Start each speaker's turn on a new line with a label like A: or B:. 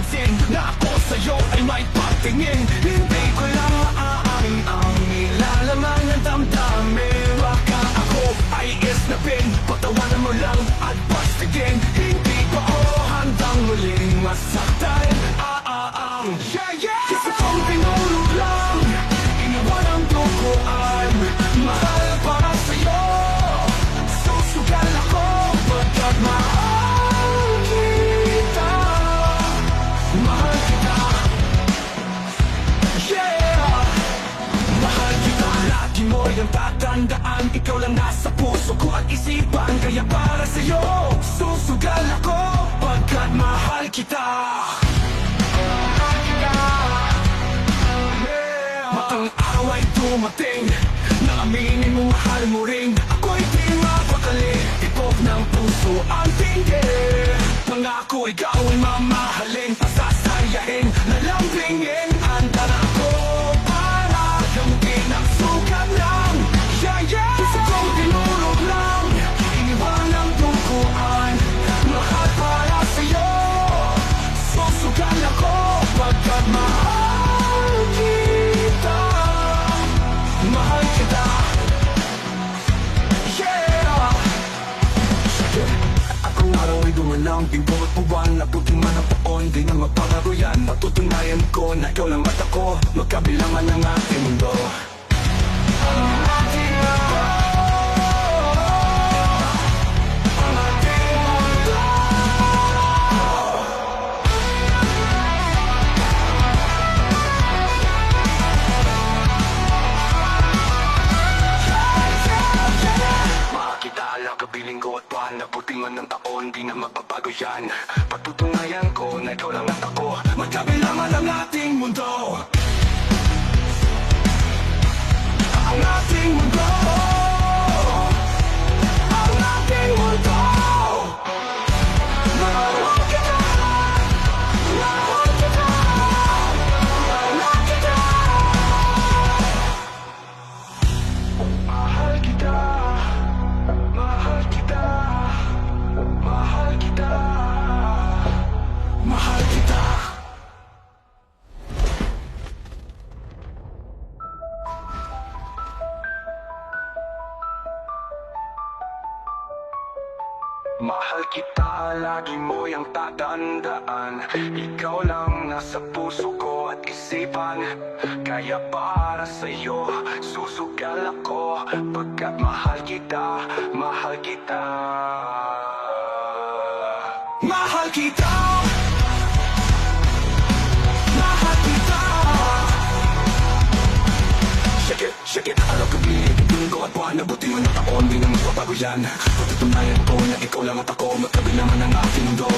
A: mapapansin na ako sa'yo ay may pagtingin. Hindi ko lang maaamin ang nilalaman ng damdamin. Baka ako ay isnapin, patawanan mo lang at pastigin. Hindi ko handang muling masaktan. Gusto kong pinulog lang, iniwan ang duguan. Mahal para sa'yo, susugal ako pagkat mahal kita. Mahal kita, yeah. Mahal kita, lagi mo yung tatandaan. Ikaw lang nasa puso ko at isipan. Kaya para sa'yo, susugal ako pagkat mahal kita. Matang araw ay dumating na aminin mo mahal mo rin. Ako'y di mapakali, tibok ng puso ang tingin. Pangako ikaw ay mamahalin, pasasayahin, nalambingin. Handa na ako para gamutin ang sukat lang. Gusto kong tinulog lang, iniwan ang duguan. Mahal para sa'yo, susugal ako pagkat mahal kita. Mahal kita, yeah. At kung araw ay dumalang, bingkot buwan, nabuting man ang taon, di na magpaparo yan. Matutunayan ko na ikaw lang at ako, magkabilangan ng ating mundo. Ang ating mundo, ang ating mundo. Makakitala kabiling ko at buwan, nabuting man ng taon, di na magbabago yan. Patutunayan ko na ikaw lang at ako, magkabilangan ng ating mundo. Ang ating mundo, ang ating mundo. Mahal kita, mahal kita, mahal kita. Mahal kita, mahal kita, mahal kita, mahal kita. Mahal kita, lagi mo yang tatandaan. Ikaw lang nasa puso ko at isipan. Kaya para sa'yo, susugal ako pagkat mahal kita, mahal kita. Mahal kita, mahal kita. Shake it, araw gabi, linggo at buwan, nabuting man ang taon, di na magbabago yan. Patutunayan ko na ikaw lang at ako, magkabilangan ng ating mundo.